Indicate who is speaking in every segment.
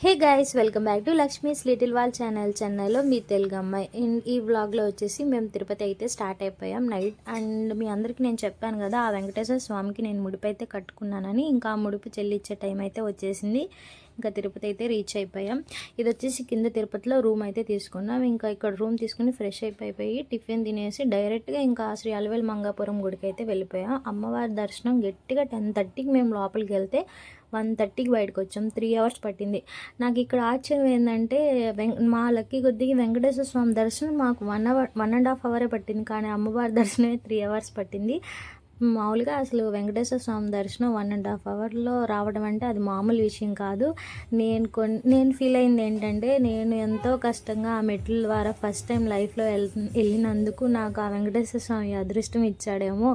Speaker 1: Hey guys, welcome back to Lakshmi's little wall ఛానల్లో మీ తెలుగు అమ్మాయి. ఈ వ్లాగ్లో వచ్చేసి మేము తిరుపతి అయితే స్టార్ట్ అయిపోయాం నైట్. అండ్ మీ అందరికీ నేను చెప్పాను కదా, ఆ వెంకటేశ్వర స్వామికి నేను ముడిపు అయితే కట్టుకున్నానని. ఇంకా ఆ ముడుపు చెల్లిచ్చే టైం అయితే వచ్చేసింది. ఇంకా తిరుపతి అయితే రీచ్ అయిపోయాం. ఇది వచ్చేసి కింద తిరుపతిలో రూమ్ అయితే తీసుకున్నాం. ఇంకా ఇక్కడ రూమ్ తీసుకుని ఫ్రెష్ అయిపోయి టిఫిన్ తినేసి డైరెక్ట్గా ఇంకా శ్రీ అలవేలు మంగాపురం గుడికి అయితే వెళ్ళిపోయాం. అమ్మవారి దర్శనం గట్టిగా 10:30కి మేము లోపలికి వెళ్తే 1:30కి బయటకు వచ్చాం. 3 అవర్స్ పట్టింది. నాకు ఇక్కడ ఆశ్చర్యం ఏంటంటే, మా లక్కీ కొద్దిగా వెంకటేశ్వర స్వామి దర్శనం మాకు 1.5 అవరే పట్టింది. కానీ అమ్మవారి దర్శనమే 3 అవర్స్ పట్టింది. మామూలుగా అసలు వెంకటేశ్వర స్వామి దర్శనం 1.5 అవర్లో రావడం అంటే అది మామూలు విషయం కాదు. నేను ఫీల్ అయింది ఏంటంటే, నేను ఎంతో కష్టంగా ఆ మెట్ల ద్వారా ఫస్ట్ టైం లైఫ్లో వెళ్ళినందుకు నాకు ఆ వెంకటేశ్వర స్వామి అదృష్టం ఇచ్చాడేమో,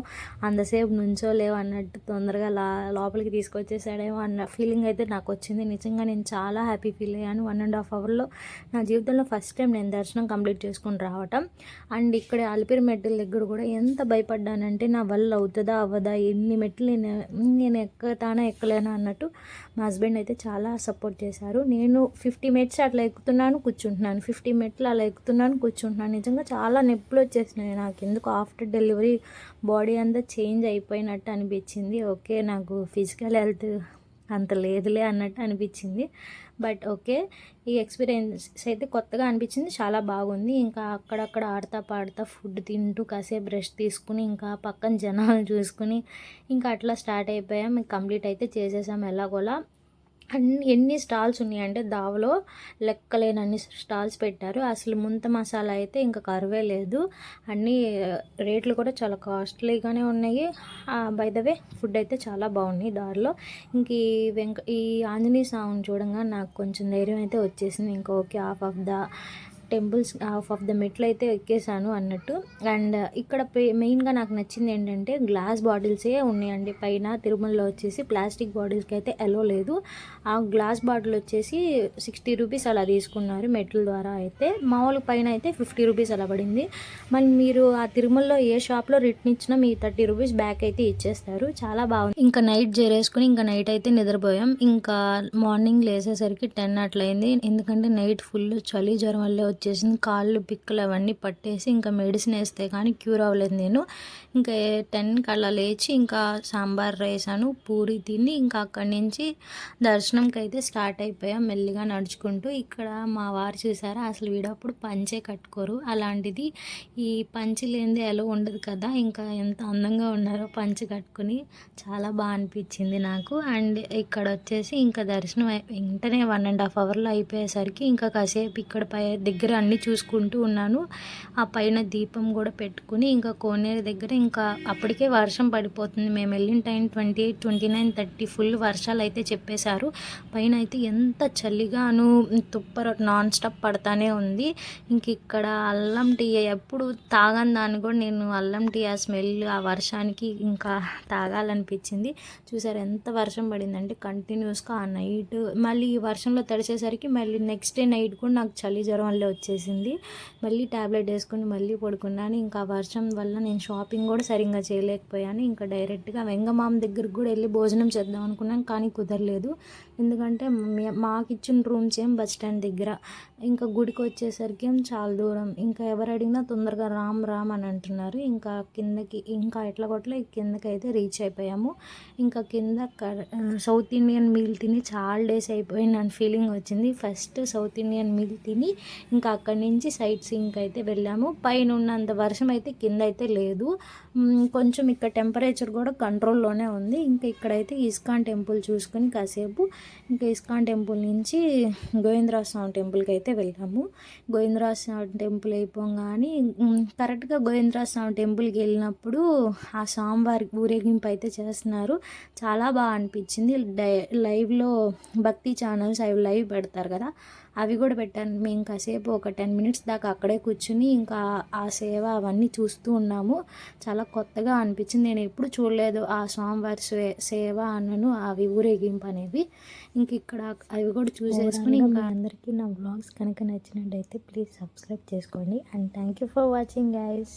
Speaker 1: అంతసేపు నుంచోలేవు అన్నట్టు తొందరగా లోపలికి తీసుకొచ్చేసాడేమో అన్న ఫీలింగ్ అయితే నాకు వచ్చింది. నిజంగా నేను చాలా హ్యాపీ ఫీల్ అయ్యాను. 1.5 అవర్లో నా జీవితంలో ఫస్ట్ టైం నేను దర్శనం కంప్లీట్ చేసుకుని రావటం. అండ్ ఇక్కడ అలిపిరి మెట్ల దగ్గర కూడా ఎంత భయపడ్డానంటే, నా వల్ల అవుతుందా అవ్వదా, ఎన్ని మెట్లు నేను ఎక్కుతానా ఎక్కలేనా అన్నట్టు మా హస్బెండ్ అయితే చాలా సపోర్ట్ చేశారు. నేను 50 మెట్స్ అట్లా ఎక్కుతున్నాను కూర్చుంటున్నాను, 50 మెట్లు అలా ఎక్కుతున్నాను కూర్చుంటున్నాను. నిజంగా చాలా నొప్పులు వచ్చేసినాయి నాకు. ఎందుకు ఆఫ్టర్ డెలివరీ బాడీ అంతా చేంజ్ అయిపోయినట్టు అనిపించింది. ఓకే, నాకు ఫిజికల్ హెల్త్ అంత లేదులే అన్నట్టు అనిపించింది. బట్ ఓకే, ఈ ఎక్స్పీరియన్స్ అయితే కొత్తగా అనిపించింది, చాలా బాగుంది. ఇంకా అక్కడక్కడ ఆడుతా పాడుతా ఫుడ్ తింటూ కాసేపు రెస్ట్ తీసుకుని ఇంకా పక్కన జనాలు చూసుకుని ఇంకా అట్లా స్టార్ట్ అయిపోయాం. కంప్లీట్ అయితే చేసేసాం ఎలాగోలా. ఎన్ని స్టాల్స్ ఉన్నాయంటే దావలో లెక్కలేనన్ని స్టాల్స్ పెట్టారు. అసలు ముంత మసాలా అయితే ఇంకా కరువే లేదు. అన్నీ రేట్లు కూడా చాలా కాస్ట్లీగానే ఉన్నాయి. బై ద వే ఫుడ్ అయితే చాలా బాగున్నాయి దారిలో. ఇంక ఈ ఆంజనేయ స్వామిని చూడంగా నాకు కొంచెం ధైర్యం అయితే వచ్చేసింది. ఇంకా ఓకే, హాఫ్ ఆఫ్ ద మెట్లు అయితే ఎక్కేసాను అన్నట్టు. అండ్ ఇక్కడ మెయిన్గా నాకు నచ్చింది ఏంటంటే, గ్లాస్ బాటిల్సే ఉన్నాయండి పైన. తిరుమలలో వచ్చేసి ప్లాస్టిక్ బాటిల్స్కి అయితే ఎలో లేదు. ఆ గ్లాస్ బాటిల్ వచ్చేసి 60 రూపీస్ అలా తీసుకున్నారు మెట్ల ద్వారా. అయితే మామూలు పైన అయితే 50 రూపీస్ అలా పడింది. మళ్ళీ మీరు ఆ తిరుమలలో ఏ షాప్లో రిటర్న్ ఇచ్చినా మీ 30 రూపీస్ బ్యాక్ అయితే ఇచ్చేస్తారు. చాలా బాగుంది. ఇంకా నైట్ చేరేసుకుని ఇంకా నైట్ అయితే నిద్రపోయాం. ఇంకా మార్నింగ్ లేసేసరికి 10 అట్లయింది. ఎందుకంటే నైట్ ఫుల్ చలి జ్వరం వల్లే వచ్చేసింది. కాళ్ళు పిక్కలు అవన్నీ పట్టేసి ఇంకా మెడిసిన్ వేస్తే కానీ క్యూర్ అవ్వలేదు నేను. ఇంకా 10కి అలా లేచి ఇంకా సాంబార్ రైసాను, పూరి తిని ఇంకా అక్కడి నుంచి దర్శనంకి అయితే స్టార్ట్ అయిపోయాం మెల్లిగా నడుచుకుంటూ. ఇక్కడ మా వారు చూసారా, అసలు వీడప్పుడు పంచే కట్టుకోరు. అలాంటిది ఈ పంచి లేనిదే ఎలా ఉండదు కదా. ఇంకా ఎంత అందంగా ఉన్నారో పంచి కట్టుకుని, చాలా బాగా అనిపించింది నాకు. అండ్ ఇక్కడ వచ్చేసి ఇంకా దర్శనం వెంటనే 1.5 అవర్లో అయిపోయేసరికి ఇంకా కాసేపు ఇక్కడ దగ్గర అన్నీ చూసుకుంటూ ఉన్నాను. ఆ పైన దీపం కూడా పెట్టుకుని ఇంకా కోనేరు దగ్గర ఇంకా అప్పటికే వర్షం పడిపోతుంది. మేము వెళ్ళిన టైం 28, 29, 30 ఫుల్ వర్షాలు అయితే చెప్పేశారు. పైన అయితే ఎంత చలిగాను నాన్ స్టాప్ పడతానే ఉంది. ఇంక ఇక్కడ అల్లం టీ ఎప్పుడు తాగని దాన్ని కూడా నేను అల్లం టీ ఆ స్మెల్ ఆ వర్షానికి ఇంకా తాగాలనిపించింది. చూసారు ఎంత వర్షం పడిందంటే కంటిన్యూస్గా ఆ నైట్. మళ్ళీ ఈ వర్షంలో తడిసేసరికి మళ్ళీ నెక్స్ట్ డే నైట్ కూడా నాకు చలి జ్వరం వల్లే వచ్చేసింది. మళ్ళీ ట్యాబ్లెట్ వేసుకుని మళ్ళీ పడుకున్నాను. ఇంకా వర్షం వల్ల నేను షాపింగ్ కూడా సరిగ్గా చేయలేకపోయాను. ఇంకా డైరెక్ట్గా వెంగమామ దగ్గరికి కూడా వెళ్ళి భోజనం చేద్దాం అనుకున్నాను, కానీ కుదరలేదు. ఎందుకంటే మాకు ఇచ్చిన రూమ్స్ ఏం బస్ స్టాండ్ దగ్గర, ఇంకా గుడికి వచ్చేసరికి ఏం చాలా దూరం. ఇంకా ఎవరు అడిగినా తొందరగా రామ్ అని అంటున్నారు. ఇంకా కిందకి ఇంకా ఎట్లా కొట్ల కిందకి అయితే రీచ్ అయిపోయాము. ఇంకా కింద సౌత్ ఇండియన్ మీల్ తిని చాలా డేస్ అయిపోయింది అని ఫీలింగ్ వచ్చింది. ఫస్ట్ సౌత్ ఇండియన్ మీల్ తిని ఇంకా అక్కడి నుంచి సైట్ సీయింగ్కి అయితే వెళ్ళాము. పైన ఉన్నంత వర్షం అయితే కింద అయితే లేదు. కొంచెం ఇక్కడ టెంపరేచర్ కూడా కంట్రోల్లోనే ఉంది. ఇంకా ఇక్కడైతే ఇస్కాన్ టెంపుల్ చూసుకుని కాసేపు ఇంకా ఇస్కాన్ టెంపుల్ నుంచి గోవిందరాజ స్వామి టెంపుల్కి అయితే వెళ్ళాము. గోవిందరాజ స్వామి టెంపుల్ అయిపోగానే కరెక్ట్గా గోవిందరాజ స్వామి టెంపుల్కి వెళ్ళినప్పుడు ఆ స్వామివారి ఊరేగింపు అయితే చేస్తున్నారు. చాలా బాగా అనిపించింది. లైవ్లో భక్తి ఛానల్స్ అవి లైవ్ పెడతారు కదా, అవి కూడా పెట్టాను. మేము కాసేపు ఒక 10 మినిట్స్ దాకా అక్కడే కూర్చుని ఇంకా ఆ సేవ అవన్నీ చూస్తూ ఉన్నాము. చాలా కొత్తగా అనిపించింది. నేను ఎప్పుడు చూడలేదు ఆ స్వామివారి సేవ అన్నను అవి ఊరేగింపు అనేవి. ఇంక ఇక్కడ అవి కూడా చూసేసుకుని ఇంకా అందరికీ నా వ్లాగ్స్ కనుక నచ్చినట్టయితే ప్లీజ్ సబ్స్క్రైబ్ చేసుకోండి. And thank you for watching guys.